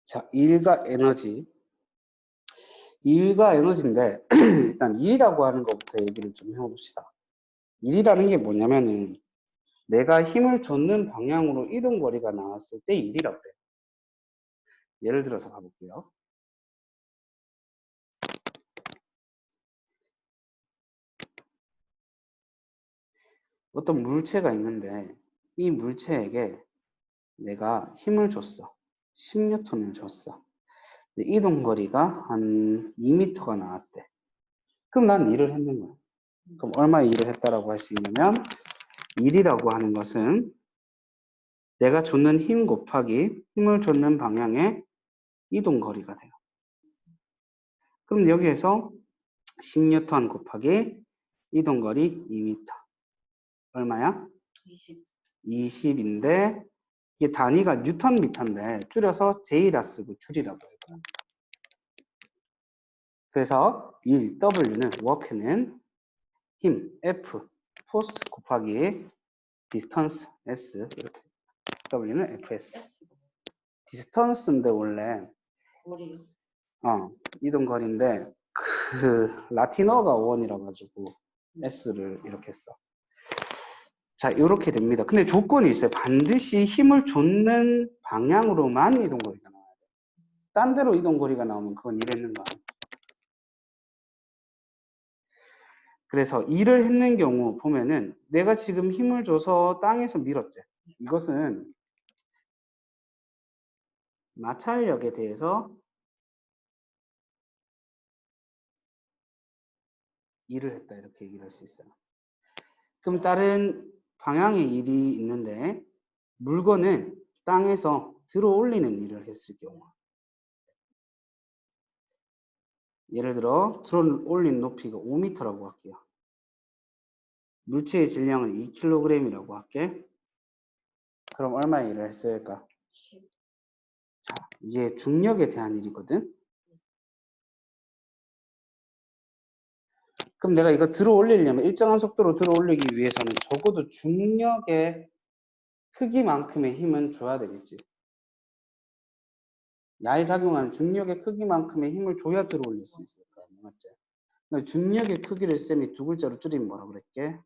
자, 일과 에너지. 일과 에너지인데, 일단 일이라고 하는 것부터 얘기를 좀 해봅시다. 일이라는 게 뭐냐면은, 내가 힘을 줬는 방향으로 이동거리가 나왔을 때 일이라고 해요. 예를 들어서 가볼게요. 어떤 물체가 있는데, 이 물체에게 내가 힘을 줬어. 10N을 줬어. 근데 이동거리가 한 2m가 나왔대. 그럼 난 일을 했는 거야. 그럼 얼마 일을 했다라고 할 수 있냐면, 일이라고 하는 것은 내가 줬는 힘 곱하기 힘을 줬는 방향의 이동거리가 돼요. 그럼 여기에서 10N 곱하기 이동거리 2m. 얼마야? 20인데 이게 단위가 뉴턴 미터인데 줄여서 J라 쓰고 줄이라고 해요. 그래서 1, W는 워크는 힘, F, 포스 곱하기 디스턴스, S 이렇게. W는 FS. 디스턴스인데 원래 이동거리인데 그 라틴어가 원이라 가지고 S를 이렇게 써. 자, 이렇게 됩니다. 근데 조건이 있어요. 반드시 힘을 줬는 방향으로만 이동거리가 나와야 돼요. 딴 데로 이동거리가 나오면 그건 일했는 거 아니에요. 그래서 일을 했는 경우 보면은 내가 지금 힘을 줘서 땅에서 밀었지. 이것은 마찰력에 대해서 일을 했다 이렇게 얘기를 할 수 있어요. 그럼 다른 방향의 일이 있는데 물건을 땅에서 들어 올리는 일을 했을 경우, 예를 들어 들어 올린 높이가 5m라고 할게요. 물체의 질량은 2kg이라고 할게. 그럼 얼마의 일을 했을까? 자, 이게 중력에 대한 일이거든. 그럼 내가 이거 들어 올리려면 일정한 속도로 들어 올리기 위해서는 적어도 중력의 크기만큼의 힘은 줘야 되겠지. 야에 작용하는 중력의 크기만큼의 힘을 줘야 들어 올릴 수 있을 거 아니야, 맞지? 그러니까 중력의 크기를 쌤이 두 글자로 줄이면 뭐라고 그랬게?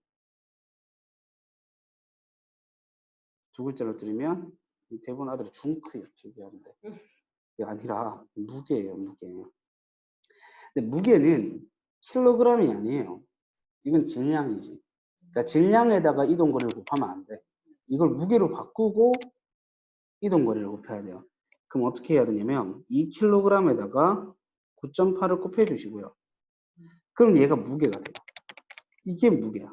두 글자로 줄이면 대부분 아들이 중크 이렇게 얘기하는데 그게 아니라 무게예요, 무게. 근데 무게는 킬로그램이 아니에요. 이건 질량이지. 그러니까 질량에다가 이동거리를 곱하면 안 돼. 이걸 무게로 바꾸고 이동거리를 곱해야 돼요. 그럼 어떻게 해야 되냐면 2kg에다가 9.8을 곱해 주시고요. 그럼 얘가 무게가 돼요. 이게 무게야.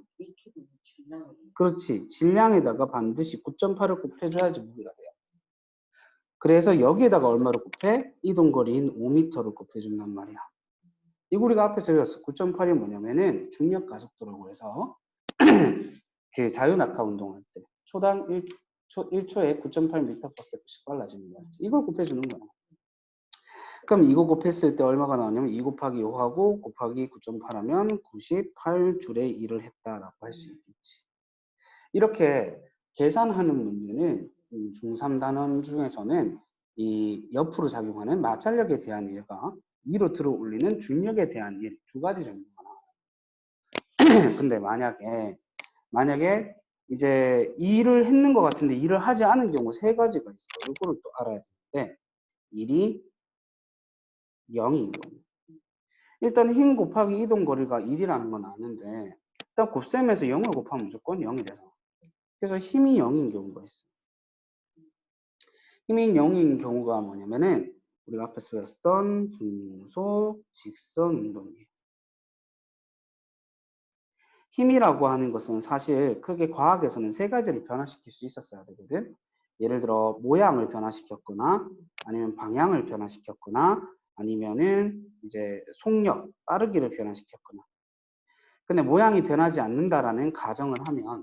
그렇지. 질량에다가 반드시 9.8을 곱해줘야지 무게가 돼요. 그래서 여기에다가 얼마를 곱해? 이동거리인 5m를 곱해준단 말이야. 이거 우리가 앞에서 배웠어. 9.8이 뭐냐면은 중력 가속도라고 해서 그 자유낙하 운동할 때 초당 1초에 9.8m/s씩 빨라지는 거야. 이걸 곱해주는 거야. 그럼 이거 곱했을 때 얼마가 나오냐면 2 곱하기 5하고 곱하기 9.8 하면 98줄의 일을 했다라고 할 수 있겠지. 이렇게 계산하는 문제는 중3 단원 중에서는 이 옆으로 작용하는 마찰력에 대한 일과 위로 들어 올리는 중력에 대한 일 두 가지 정도가 나와요. 근데 만약에 이제 일을 했는 것 같은데 일을 하지 않은 경우 세 가지가 있어. 이거를 또 알아야 되는데 일이 0인 경우. 일단 힘 곱하기 이동거리가 1이라는 건 아는데 일단 곱셈에서 0을 곱하면 무조건 0이 돼서 그래서 힘이 0인 경우가 있어. 힘이 0인 경우가 뭐냐면은 우리가 앞에서 배웠던 중속 직선 운동이에요. 힘이라고 하는 것은 사실 크게 과학에서는 세 가지를 변화시킬 수 있었어야 되거든. 예를 들어 모양을 변화시켰거나 아니면 방향을 변화시켰거나 아니면은 이제 속력, 빠르기를 변화시켰거나. 근데 모양이 변하지 않는다라는 가정을 하면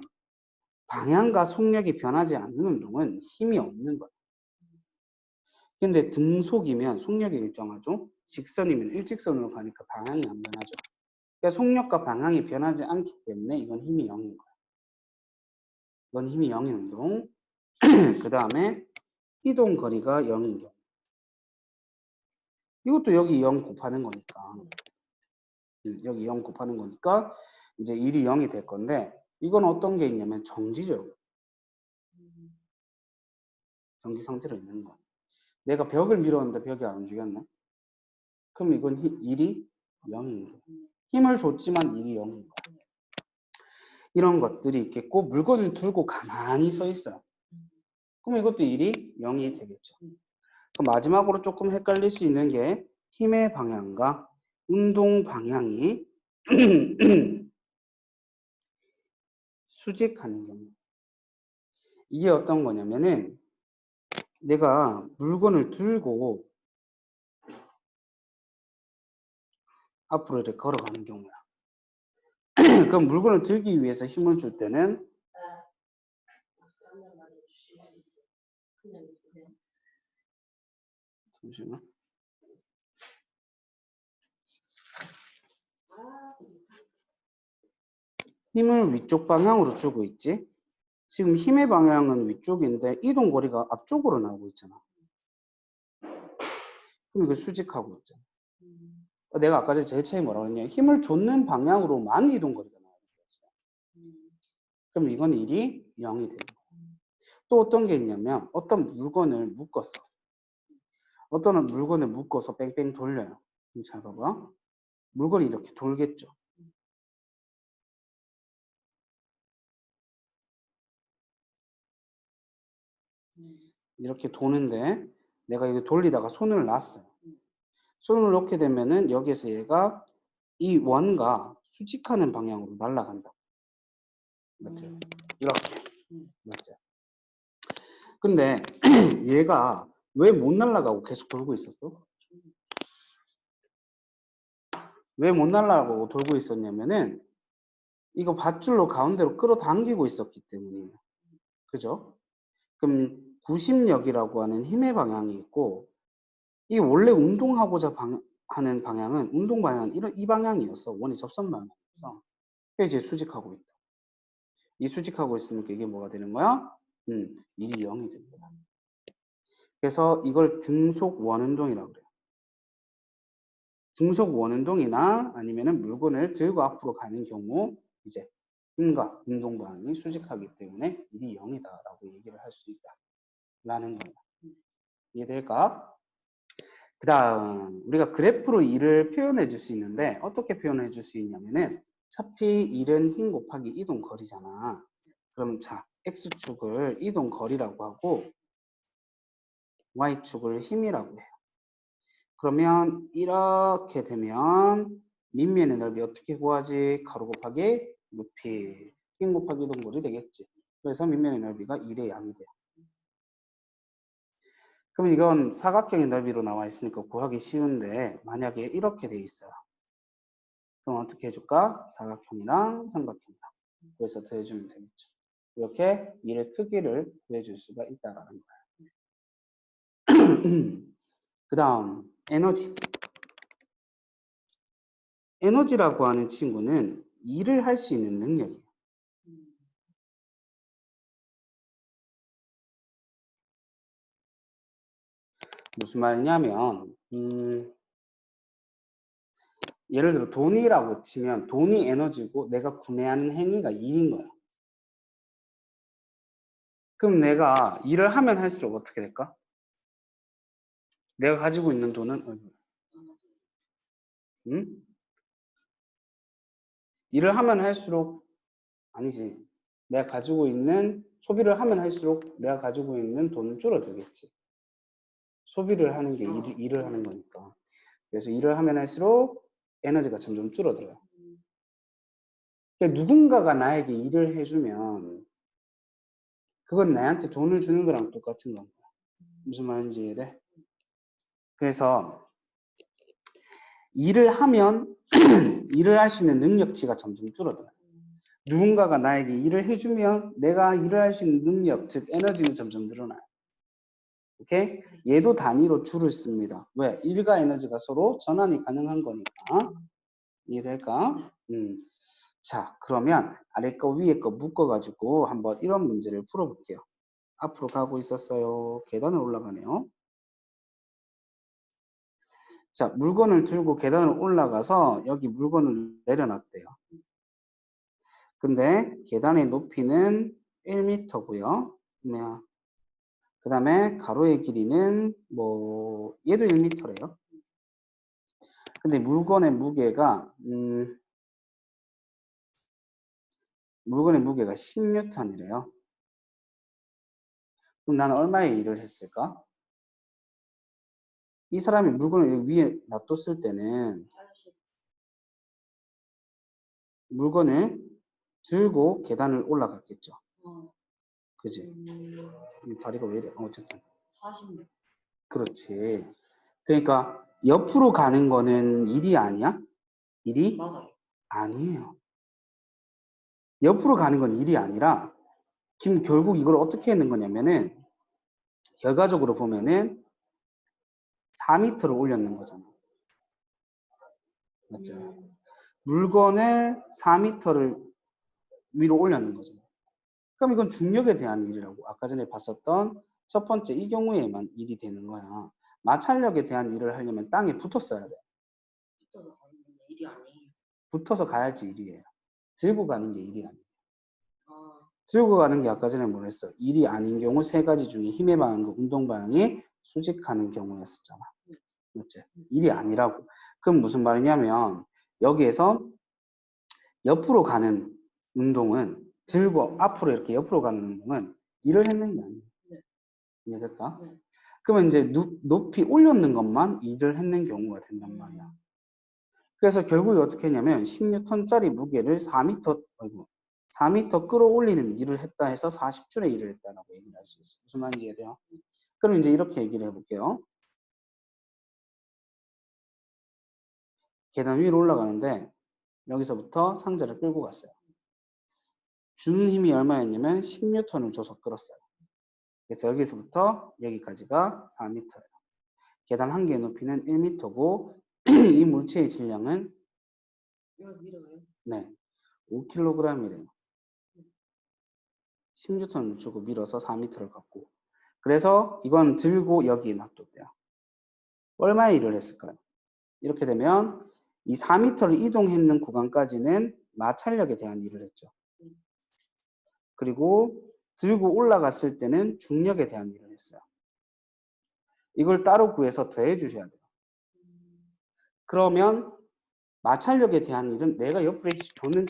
방향과 속력이 변하지 않는 운동은 힘이 없는 거야. 근데 등속이면 속력이 일정하죠. 직선이면 일직선으로 가니까 방향이 안 변하죠. 그러니까 속력과 방향이 변하지 않기 때문에 이건 힘이 0인 거야. 이건 힘이 0인 운동. 그 다음에 이동 거리가 0인 경우. 이것도 여기 0 곱하는 거니까. 여기 0 곱하는 거니까 이제 1이 0이 될 건데 이건 어떤 게 있냐면 정지죠. 정지 상태로 있는 거. 내가 벽을 밀었는데 벽이 안 움직였네. 그럼 이건 1이 0인 거예요. 힘을 줬지만 1이 0인 거예요. 이런 것들이 있겠고 물건을 들고 가만히 서 있어요. 그럼 이것도 1이 0이 되겠죠. 그럼 마지막으로 조금 헷갈릴 수 있는 게 힘의 방향과 운동 방향이 수직하는 경우. 이게 어떤 거냐면은 내가 물건을 들고 앞으로 이렇게 걸어가는 경우야. 그럼 물건을 들기 위해서 힘을 줄 때는 잠시만. 힘을 위쪽 방향으로 주고 있지. 지금 힘의 방향은 위쪽인데 이동 거리가 앞쪽으로 나오고 있잖아. 그럼 이거 수직하고 있잖아. 내가 아까 전에 제일 처음에 뭐라고 했냐. 힘을 줬는 방향으로만 이동 거리가 나오는 거지. 그럼 이건 1이 0이 되는 거야. 또 어떤 게 있냐면 어떤 물건을 묶었어. 어떤 물건을 묶어서 뺑뺑 돌려요. 그럼 잘 봐봐. 물건이 이렇게 돌겠죠. 이렇게 도는데 내가 이거 돌리다가 손을 놨어요. 손을 놓게 되면은 여기에서 얘가 이 원과 수직하는 방향으로 날아간다. 맞죠? 이렇게. 맞죠? 근데 얘가 왜 못 날아가고 계속 돌고 있었어? 왜 못 날아가고 돌고 있었냐면은 이거 밧줄로 가운데로 끌어당기고 있었기 때문이에요. 그죠? 그럼 구심력이라고 하는 힘의 방향이 있고 이 원래 운동하고자 하는 방향은 운동 방향은 이 방향이었어. 원의 접선 방향이었어. 이제 수직하고 있다. 이 수직하고 있으니까 이게 뭐가 되는 거야? 1이 0이 되는 거야. 그래서 이걸 등속 원운동이라고 그래요. 등속 원운동이나 아니면은 물건을 들고 앞으로 가는 경우 이제 힘과 운동 방향이 수직하기 때문에 1이 0이다라고 얘기를 할 수 있다라는 거야. 이해될까? 그 다음 우리가 그래프로 1을 표현해 줄 수 있는데 어떻게 표현해 줄 수 있냐면은 어차피 1은 힘 곱하기 이동 거리잖아. 그럼 자 X축을 이동 거리라고 하고 Y축을 힘이라고 해요. 그러면 이렇게 되면 밑면의 넓이 어떻게 구하지? 가로 곱하기 높이 힘 곱하기 이동 거리 되겠지. 그래서 밑면의 넓이가 1의 양이 돼요. 그럼 이건 사각형의 넓이로 나와 있으니까 구하기 쉬운데 만약에 이렇게 돼 있어요. 그럼 어떻게 해줄까? 사각형이랑 삼각형이랑 그래서 더해주면 되겠죠. 이렇게 일의 크기를 구해줄 수가 있다라는 거예요. 그 다음 에너지. 에너지라고 하는 친구는 일을 할 수 있는 능력이에요. 무슨 말이냐면 예를 들어 돈이라고 치면 돈이 에너지고 내가 구매하는 행위가 일인 거야. 그럼 내가 일을 하면 할수록 어떻게 될까? 내가 가지고 있는 돈은 일을 하면 할수록 아니지. 내가 가지고 있는 소비를 하면 할수록 내가 가지고 있는 돈은 줄어들겠지. 소비를 하는 게 일을 하는 거니까. 그래서 일을 하면 할수록 에너지가 점점 줄어들어요. 그러니까 누군가가 나에게 일을 해주면 그건 나한테 돈을 주는 거랑 똑같은 거야. 무슨 말인지 이해돼? 그래서 일을 하면 일을 할 수 있는 능력치가 점점 줄어들어요. 누군가가 나에게 일을 해주면 내가 일을 할 수 있는 능력, 즉 에너지는 점점 늘어나요. 오케이? 얘도 단위로 줄을 씁니다. 왜? 일과 에너지가 서로 전환이 가능한 거니까. 이해될까? 자, 그러면 아래 거 위에 거 묶어가지고 한번 이런 문제를 풀어볼게요. 앞으로 가고 있었어요. 계단을 올라가네요. 자, 물건을 들고 계단을 올라가서 여기 물건을 내려놨대요. 근데 계단의 높이는 1m고요. 그 다음에 가로의 길이는 뭐 얘도 1m래요. 근데 물건의 무게가 10N이래요. 그럼 나는 얼마의 일을 했을까? 이 사람이 물건을 위에 놔뒀을 때는 물건을 들고 계단을 올라갔겠죠. 그지? 다리가 왜 이래? 어쨌든. 40. 그렇지. 그러니까 옆으로 가는 거는 일이 아니야? 일이? 맞아요. 아니에요. 옆으로 가는 건 일이 아니라 지금 결국 이걸 어떻게 했는 거냐면은 결과적으로 보면은 4m를 올렸는 거잖아. 맞죠? 물건을 4m를 위로 올렸는 거잖아. 그럼 이건 중력에 대한 일이라고. 아까 전에 봤었던 첫 번째 이 경우에만 일이 되는 거야. 마찰력에 대한 일을 하려면 땅에 붙었어야 돼. 붙어서 가는 게 일이 아니에요. 붙어서 가야지 일이에요. 들고 가는 게 일이 아니에요. 아, 들고 가는 게 아까 전에 뭐랬어? 일이 아닌 경우 세 가지 중에 힘의 방향과 운동 방향이 수직하는 경우였었잖아. 맞지? 일이 아니라고. 그럼 무슨 말이냐면 여기에서 옆으로 가는 운동은 들고 앞으로 이렇게 옆으로 가는 운동은 일을 했는 게 아니에요. 네. 이해될까? 네. 그러면 이제 높이 올렸는 것만 일을 했는 경우가 된단 말이야. 그래서 결국에 어떻게 했냐면 10N짜리 무게를 4m 끌어올리는 일을 했다 해서 40줄의 일을 했다라고 얘기를 할 수 있어요. 무슨 말인지 이해돼요? 그럼 이제 이렇게 얘기를 해볼게요. 계단 위로 올라가는데 여기서부터 상자를 끌고 갔어요. 주는 힘이 얼마였냐면 10N을 줘서 끌었어요. 그래서 여기서부터 여기까지가 4m예요. 계단 한 개의 높이는 1m고 이 물체의 질량은 이걸 밀어요? 네, 5kg이래요. 10N을 주고 밀어서 4m를 갖고. 그래서 이건 들고 여기에 놔뒀대요. 얼마의 일을 했을까요? 이렇게 되면 이 4m를 이동했는 구간까지는 마찰력에 대한 일을 했죠. 그리고 들고 올라갔을 때는 중력에 대한 일을 했어요. 이걸 따로 구해서 더해 주셔야 돼요. 그러면 마찰력에 대한 일은 내가 옆으로 주는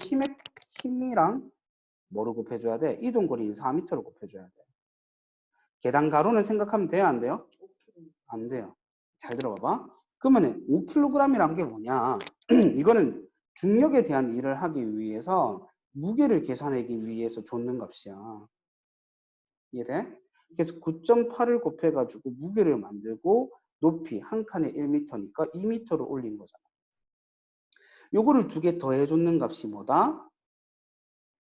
힘이랑 뭐를 곱해줘야 돼? 이동거리 4m를 곱해줘야 돼. 계단 가로는 생각하면 돼요? 안 돼요? 안 돼요. 잘 들어봐봐. 그러면 5kg이란 게 뭐냐? 이거는 중력에 대한 일을 하기 위해서 무게를 계산하기 위해서 줬는 값이야. 이해돼? 그래서 9.8을 곱해가지고 무게를 만들고 높이 한 칸에 1m니까 2m를 올린 거잖아. 요거를 두 개 더해줬는 값이 뭐다?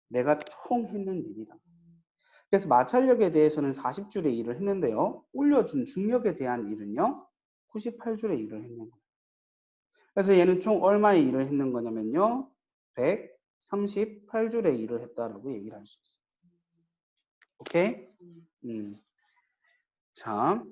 내가 총 했는 일이다. 그래서 마찰력에 대해서는 40줄의 일을 했는데요. 올려준 중력에 대한 일은요. 98줄의 일을 했는 거예요. 그래서 얘는 총 얼마의 일을 했는 거냐면요. 138줄의 일을 했다라고 얘기를 할 수 있어요. 오케이? 자.